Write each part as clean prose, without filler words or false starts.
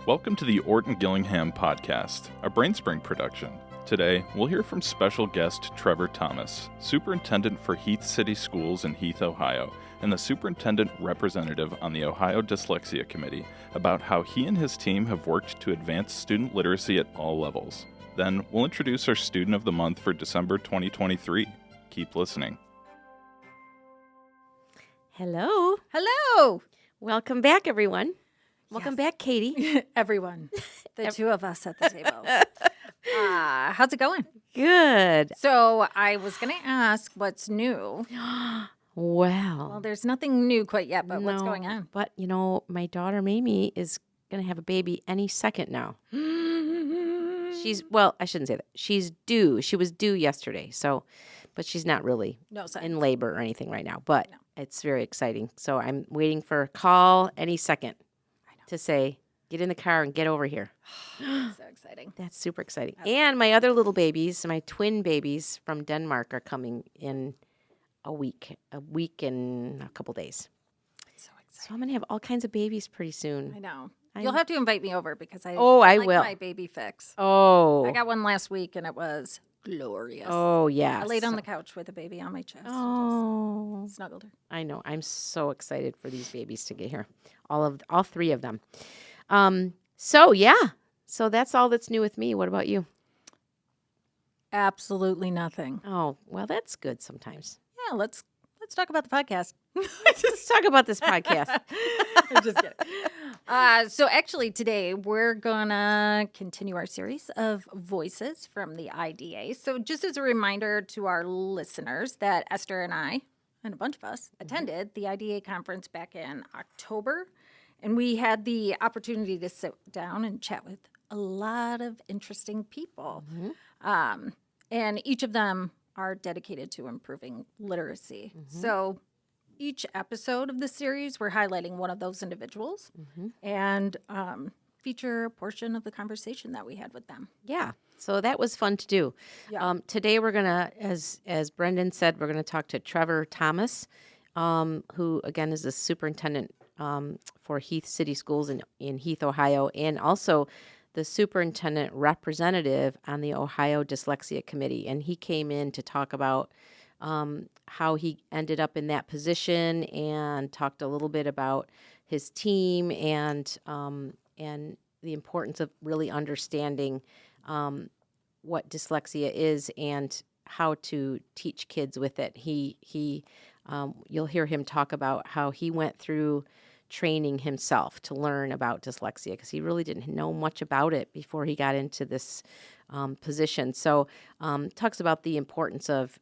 Welcome to the Orton Gillingham Podcast, a Brainspring production. Today, we'll hear from special guest Trevor Thomas, Superintendent for Heath City Schools in Heath, Ohio, and the Superintendent Representative on the Ohio Dyslexia Committee, about how he and his team have worked to advance student literacy at all levels. Then, we'll introduce our Student of the Month for December 2023. Keep listening. Hello. Hello. Welcome back, everyone. Welcome back, Katie. Everyone. The two of us at the table. How's it going? Good. So I was going to ask what's new. Well, there's nothing new quite yet, but what's going on? But, my daughter, Mamie, is going to have a baby any second now. I shouldn't say that. She's due. She was due yesterday, but she's not really in labor or anything right now, but it's very exciting. So I'm waiting for a call any second to say, get in the car and get over here. So exciting. That's super exciting. And my other little babies, my twin babies from Denmark, are coming in a week and a couple days. So exciting. So I'm going to have all kinds of babies pretty soon. I know. You'll have to invite me over because I will. My baby fix. Oh. I got one last week and it was glorious. Oh, yes. I laid on the couch with a baby on my chest. Oh. Just snuggled her. I know. I'm so excited for these babies to get here. All three of them. So that's all that's new with me. What about you? Absolutely nothing. Oh, well, that's good sometimes. Yeah, let's talk about the podcast. Let's talk about this podcast. I'm just kidding. So actually today we're going to continue our series of voices from the IDA. So just as a reminder to our listeners that Esther and I and a bunch of us attended the IDA conference back in October. And we had the opportunity to sit down and chat with a lot of interesting people. And each of them are dedicated to improving literacy. So each episode of the series, we're highlighting one of those individuals and feature a portion of the conversation that we had with them. Yeah. So that was fun to do. Yeah. Today we're going to, as Brendan said, we're going to talk to Trevor Thomas, who, again, is the superintendent for Heath City Schools in Heath, Ohio, and also the superintendent representative on the Ohio Dyslexia Committee. And he came in to talk about how he ended up in that position and talked a little bit about his team and the importance of really understanding what dyslexia is and how to teach kids with it. You'll hear him talk about how he went through training himself to learn about dyslexia because he really didn't know much about it before he got into this position. So talks about the importance of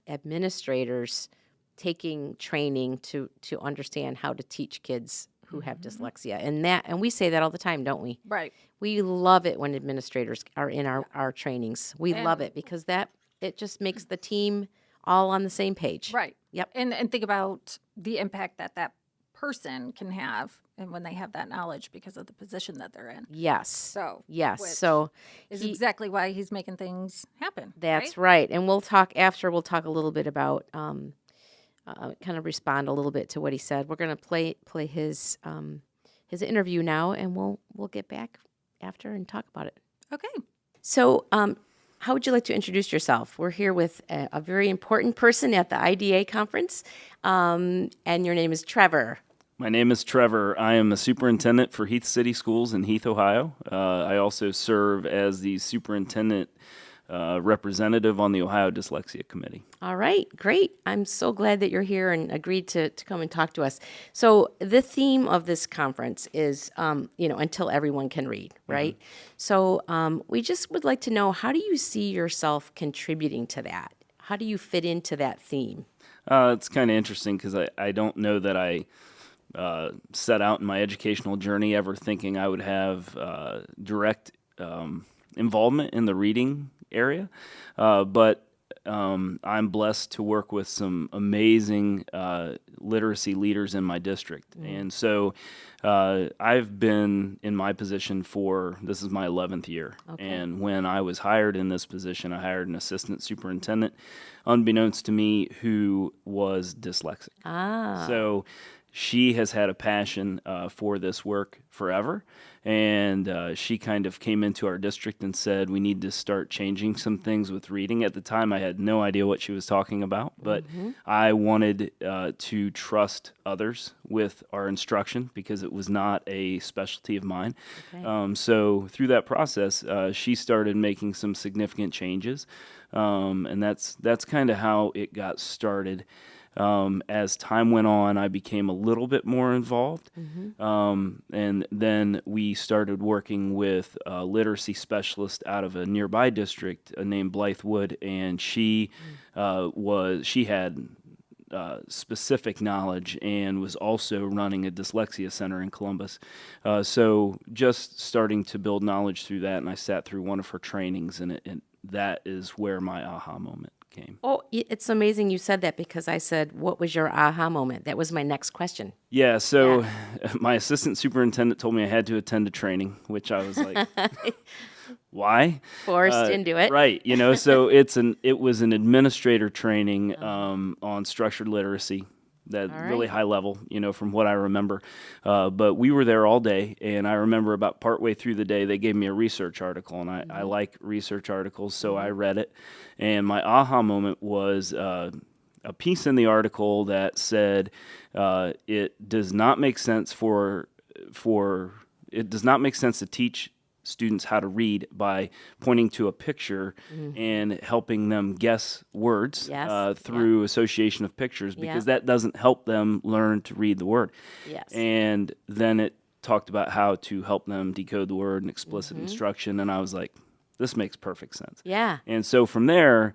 administrators taking training to understand how to teach kids who have dyslexia. And we say that all the time, don't we? Right. We love it when administrators are in our trainings. We love it because it just makes the team all on the same page. Right. Yep. And think about the impact that person can have and when they have that knowledge because of the position that they're in. Yes. So Is exactly why he's making things happen. That's right. And we'll talk a little bit about kind of respond a little bit to what he said. We're going to play his interview now, and we'll get back after and talk about it. Okay. So how would you like to introduce yourself? We're here with a very important person at the IDA conference, and your name is Trevor. My name is Trevor. I am a superintendent for Heath City Schools in Heath, Ohio. I also serve as the superintendent representative on the Ohio Dyslexia Committee. All right, great. I'm so glad that you're here and agreed to come and talk to us. So the theme of this conference is, until everyone can read, right? So we just would like to know, how do you see yourself contributing to that? How do you fit into that theme? It's kind of interesting because I don't know that I set out in my educational journey ever thinking I would have direct involvement in the reading area, but I'm blessed to work with some amazing literacy leaders in my district. And so I've been in my position this is my 11th year. Okay. And when I was hired in this position, I hired an assistant superintendent, unbeknownst to me, who was dyslexic. So she has had a passion for this work forever. And she kind of came into our district and said, we need to start changing some things with reading. At the time, I had no idea what she was talking about, but I wanted to trust others with our instruction because it was not a specialty of mine. Okay. So through that process, she started making some significant changes, and that's kind of how it got started. As time went on, I became a little bit more involved, and then we started working with a literacy specialist out of a nearby district named Blythewood, and she had specific knowledge and was also running a dyslexia center in Columbus. So just starting to build knowledge through that, and I sat through one of her trainings, and that is where my aha moment came. Oh, it's amazing you said that because I said, what was your aha moment? That was my next question. Yeah, so my assistant superintendent told me I had to attend a training, which I was like, why? Forced into it. Right, so it was an administrator training on structured literacy. That All really right. high level, from what I remember. But we were there all day, and I remember about partway through the day, they gave me a research article, and I like research articles, so I read it. And my aha moment was a piece in the article that said it does not make sense to teach students how to read by pointing to a picture and helping them guess words Yes. through association of pictures, because that doesn't help them learn to read the word. Yes. And then it talked about how to help them decode the word and explicit instruction, and I was like, this makes perfect sense. Yeah. And so from there,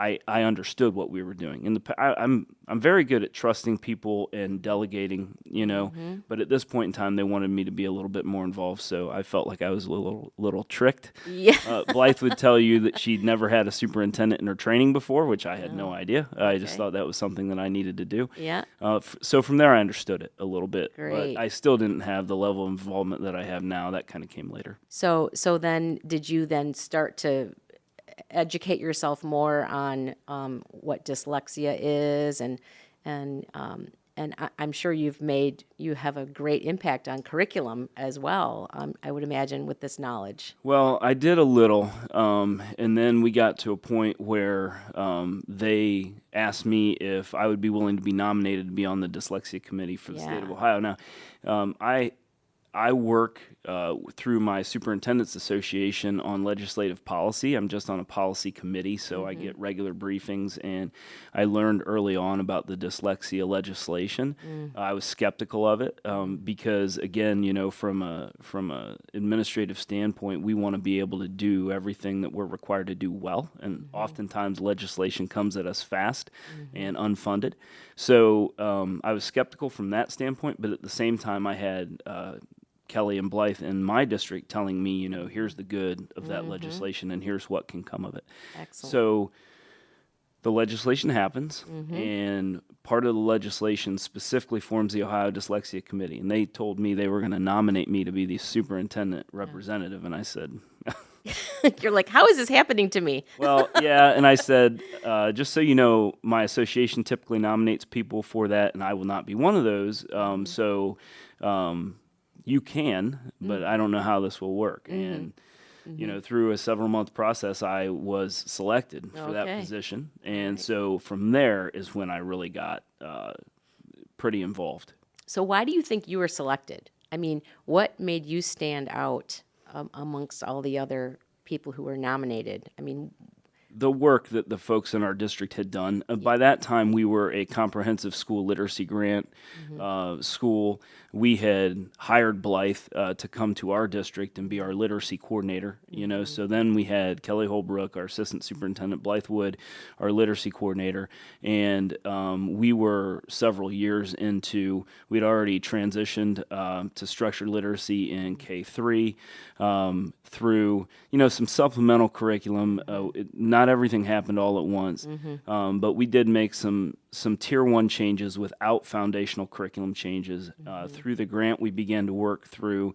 I understood what we were doing. I'm very good at trusting people and delegating, But at this point in time, they wanted me to be a little bit more involved, so I felt like I was a little tricked. Yeah. Blythe would tell you that she'd never had a superintendent in her training before, which I had no idea. I just thought that was something that I needed to do. Yeah. So from there, I understood it a little bit, Great. but I still didn't have the level of involvement that I have now. That kind of came later. So then did you then start to educate yourself more on what dyslexia is and I'm sure you have a great impact on curriculum as well, I would imagine, with this knowledge. Well, I did a little, and then we got to a point where they asked me if I would be willing to be nominated to be on the Dyslexia Committee for the state of Ohio. Now, I work through my Superintendent's Association on legislative policy. I'm just on a policy committee, so I get regular briefings, and I learned early on about the dyslexia legislation. I was skeptical of it because, again, from a administrative standpoint, we want to be able to do everything that we're required to do well, and oftentimes legislation comes at us fast and unfunded. So I was skeptical from that standpoint, but at the same time, I had Kelly and Blythe in my district telling me, here's the good of that legislation and here's what can come of it. Excellent. So the legislation happens, and part of the legislation specifically forms the Ohio Dyslexia Committee, and they told me they were going to nominate me to be the superintendent representative, and I said... You're like, how is this happening to me? Well, yeah, and I said, just so you know, my association typically nominates people for that, and I will not be one of those, so... you can, but I don't know how this will work. And, through a several-month process, I was selected for that position. And so from there is when I really got pretty involved. So why do you think you were selected? I mean, what made you stand out amongst all the other people who were nominated? I mean... The work that the folks in our district had done. By that time, we were a comprehensive school literacy grant school. We had hired Blythe to come to our district and be our literacy coordinator. So then we had Kelly Holbrook, our assistant superintendent, Blythe Wood, our literacy coordinator, and we were several years into. We'd already transitioned to structured literacy in K3 through some supplemental curriculum. Not everything happened all at once, but we did make some some Tier 1 changes without foundational curriculum changes. Through the grant, we began to work through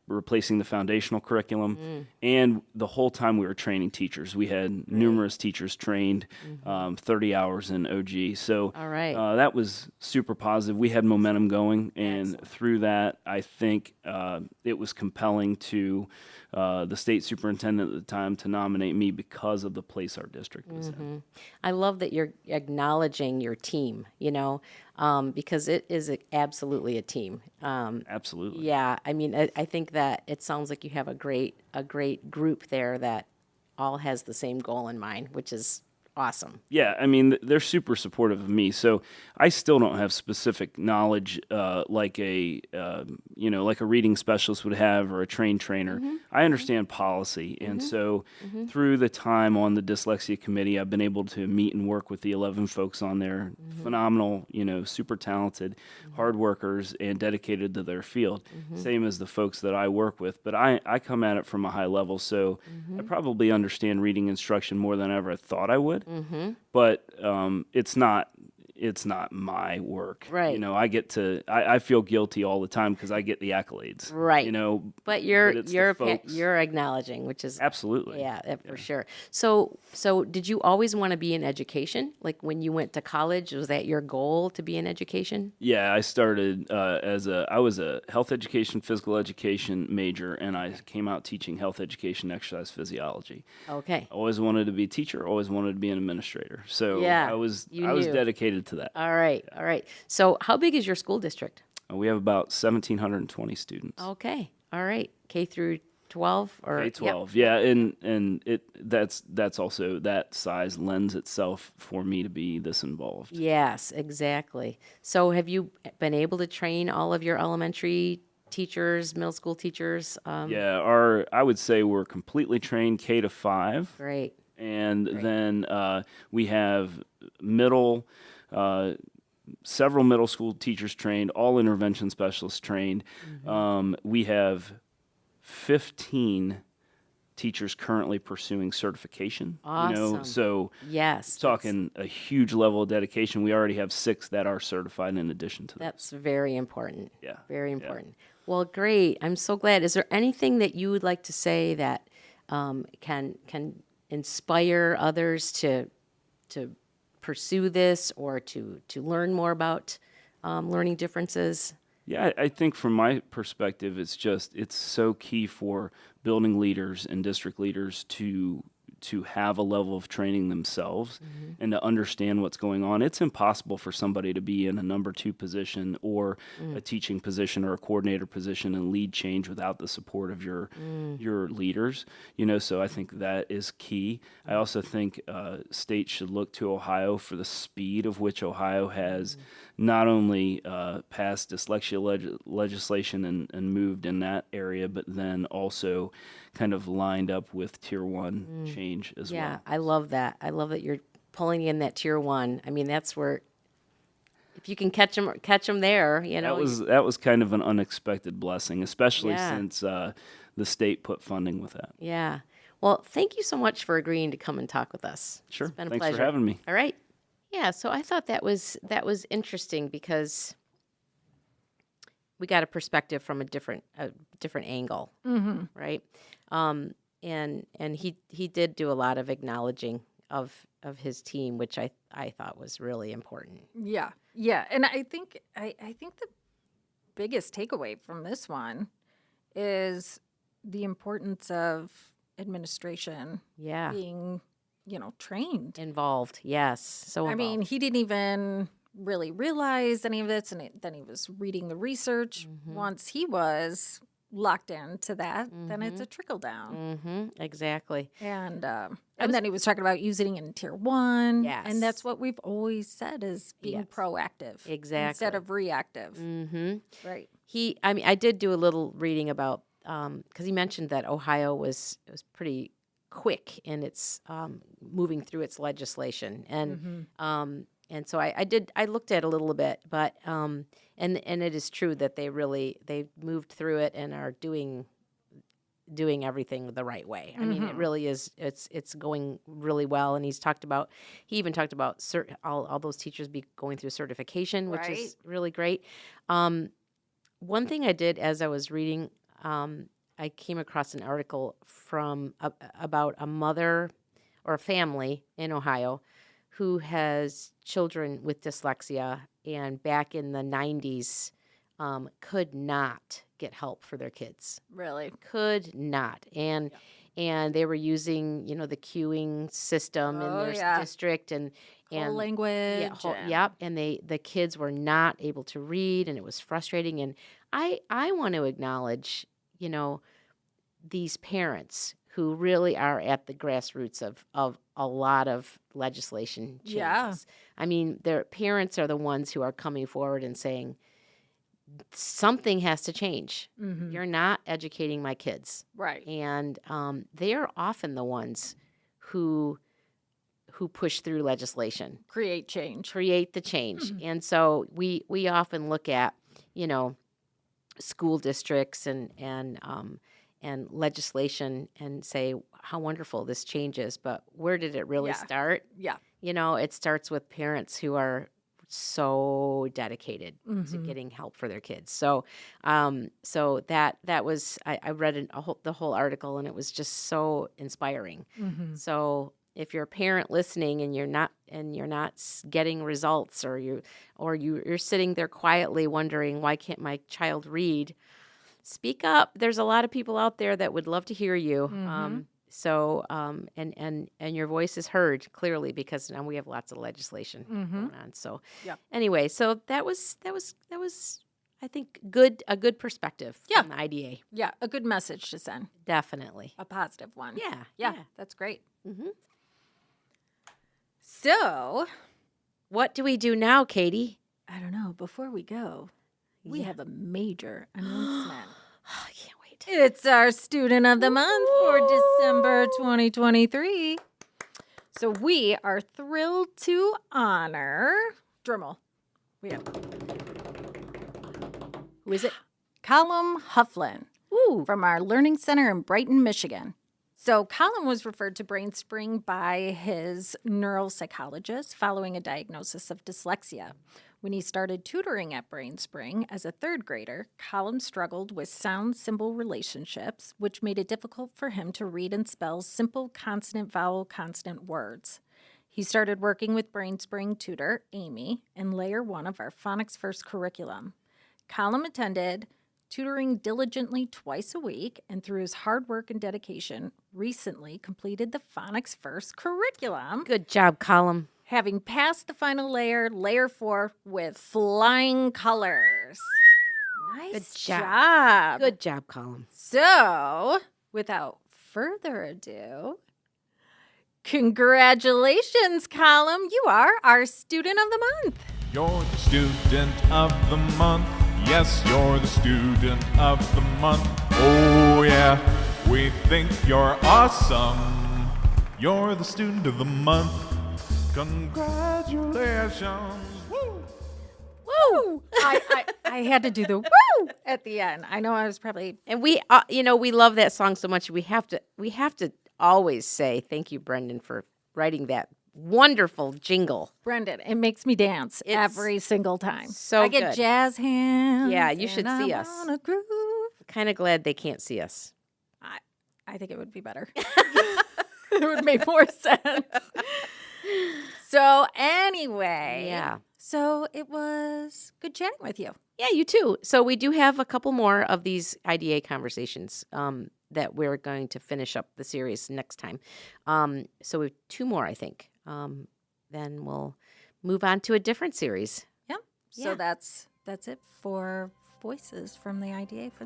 replacing the foundational curriculum. And the whole time we were training teachers. We had numerous teachers trained, 30 hours in OG. So All right. that was super positive. We had momentum going. And Excellent. through that, I think it was compelling to the state superintendent at the time to nominate me because of the place our district was in. I love that you're acknowledging your team, because it is absolutely a team. Absolutely. Yeah, I mean, I think that it sounds like you have a great group there that all has the same goal in mind, which is awesome. Yeah, I mean, they're super supportive of me. So I still don't have specific knowledge like a reading specialist would have or a trained trainer. I understand policy. And so through the time on the Dyslexia Committee, I've been able to meet and work with the 11 folks on there. Phenomenal, super talented, hard workers, and dedicated to their field. Same as the folks that I work with. But I come at it from a high level. So I probably understand reading instruction more than I ever thought I would. But it's not my work. Right. I get to I feel guilty all the time because I get the accolades. Right. But you're it's the folks. you're acknowledging, which is Absolutely. yeah, for sure. So did you always want to be in education? Like when you went to college, was that your goal to be in education? Yeah, I started I was a health education, physical education major, and I came out teaching health education, exercise physiology. Okay. Always wanted to be a teacher, always wanted to be an administrator. So Yeah, I was you knew. dedicated to that. All right. So how big is your school district? We have about 1,720 students. Okay. All right. K through 12 or K-12, yeah, and that's also that size lends itself for me to be this involved. Yes, exactly. So have you been able to train all of your elementary teachers, middle school teachers? Yeah, I would say we're completely trained K-5. Great. And then we have several middle school teachers trained, all intervention specialists trained. We have 15 teachers currently pursuing certification. Awesome. So Yes. talking a huge level of dedication. We already have 6 that are certified in addition to that. That's very important. Yeah. Very important. Well, great. I'm so glad. Is there anything that you would like to say that can inspire others to pursue this or to learn more about learning differences? Yeah, I think from my perspective, it's so key for building leaders and district leaders to have a level of training themselves and to understand what's going on. It's impossible for somebody to be in a number 2 position or a teaching position or a coordinator position and lead change without the support of your leaders. So I think that is key. I also think states should look to Ohio for the speed of which Ohio has not only passed dyslexia legislation and moved in that area, but then also kind of lined up with Tier 1 change as well. Yeah, I love that. I love that you're pulling in that Tier 1. I mean, that's where if you can catch them there, That was kind of an unexpected blessing, especially Yeah. since the state put funding with that. Yeah. Well, thank you so much for agreeing to come and talk with us. Sure. It's been a Thanks pleasure. for having me. All right. Yeah, so I thought that was interesting because we got a perspective from a different angle, right? And he did do a lot of acknowledging of his team, which I thought was really important. Yeah, and I think the biggest takeaway from this one is the importance of administration Yeah, being, trained. involved. Yes, so I involved. mean, he didn't even really realize any of this, and then he was reading the research. Once he was locked into that, then it's a trickle down. Exactly. And then he was talking about using it in Tier 1. Yes. And that's what we've always said is being Yes. proactive. Exactly. Instead of reactive. Right. I did do a little reading about because he mentioned that Ohio was pretty quick in its moving through its legislation, and so I looked at it a little bit, but and it is true that they moved through it and are doing doing everything the right way. I mean, it really is. It's going really well. And he even talked about all those teachers be going through certification, which is really great. One thing I did as I was reading, I came across an article from about a mother or a family in Ohio who has children with dyslexia, and back in the 90s could not get help for their kids. Really? Could not. And they were using, the queuing system in their district and whole language. And the kids were not able to read, and it was frustrating. And I want to acknowledge, these parents who really are at the grassroots of a lot of legislation changes. Yeah. I mean, their parents are the ones who are coming forward and saying, something has to change. You're not educating my kids. Right. And they are often the ones who push through legislation. Create change. Create the change. And so we often look at, school districts and legislation and say how wonderful this change is, but where did it really start? Yeah. It starts with parents who are so dedicated to getting help for their kids. So that was I read the whole article, and it was just so inspiring. So if you're a parent listening and you're not getting results, or you're sitting there quietly wondering, why can't my child read? Speak up. There's a lot of people out there that would love to hear you. And your voice is heard clearly, because now we have lots of legislation going on. So anyway, so that was I think a good perspective from the IDA. Yeah, a good message to send. Definitely. A positive one. Yeah. That's great. So, what do we do now, Katie? I don't know. Before we go, we have a major announcement. I can't wait. It's our Student of the Month for December 2023. So we are thrilled to honor, drumroll, Who is it? Callum Hufflin Ooh. from our Learning Center in Brighton, Michigan. So Callum was referred to BrainSpring by his neuropsychologist following a diagnosis of dyslexia. When he started tutoring at BrainSpring as a third grader, Callum struggled with sound-symbol relationships, which made it difficult for him to read and spell simple consonant-vowel-consonant words. He started working with BrainSpring tutor Amy in Layer 1 of our Phonics First curriculum. Callum attended tutoring diligently twice a week, and through his hard work and dedication, recently completed the Phonics First curriculum. Good job, Callum. Having passed the final layer, Layer 4, with flying colors. Nice Good job. Good job, Callum. So, without further ado, congratulations, Callum. You are our Student of the Month. You're the Student of the Month. Yes, you're the Student of the Month. Oh, yeah, we think you're awesome. You're the Student of the Month. Congratulations. Woo! Woo! I had to do the woo at the end. I know I was probably... And we love that song so much. We have to always say thank you, Brendan, for writing that wonderful jingle. Brendan, it makes me dance every single time. So I get jazz hands. Yeah, you should see us. On a groove. Kind of glad they can't see us. I think it would be better. It would make more sense. So anyway. Yeah. So it was good chatting with you. Yeah, you too. So we do have a couple more of these IDA conversations that we're going to finish up the series next time. So we have two more, I think. Then we'll move on to a different series. Yeah. So that's it for Voices from the IDA for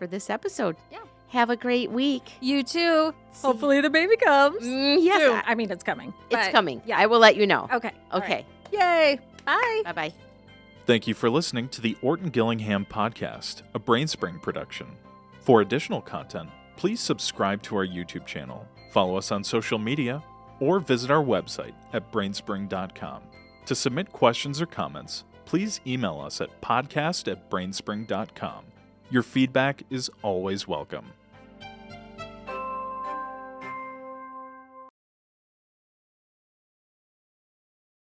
this episode. Yeah. Have a great week. You too. Hopefully the baby comes. Yes. Soon. I mean, it's coming. It's coming. Yeah. I will let you know. Okay. Okay. Right. Yay. Bye. Bye-bye. Thank you for listening to the Orton Gillingham Podcast, a BrainSpring production. For additional content, please subscribe to our YouTube channel, follow us on social media, or visit our website at brainspring.com. To submit questions or comments, please email us at podcast@brainspring.com. Your feedback is always welcome.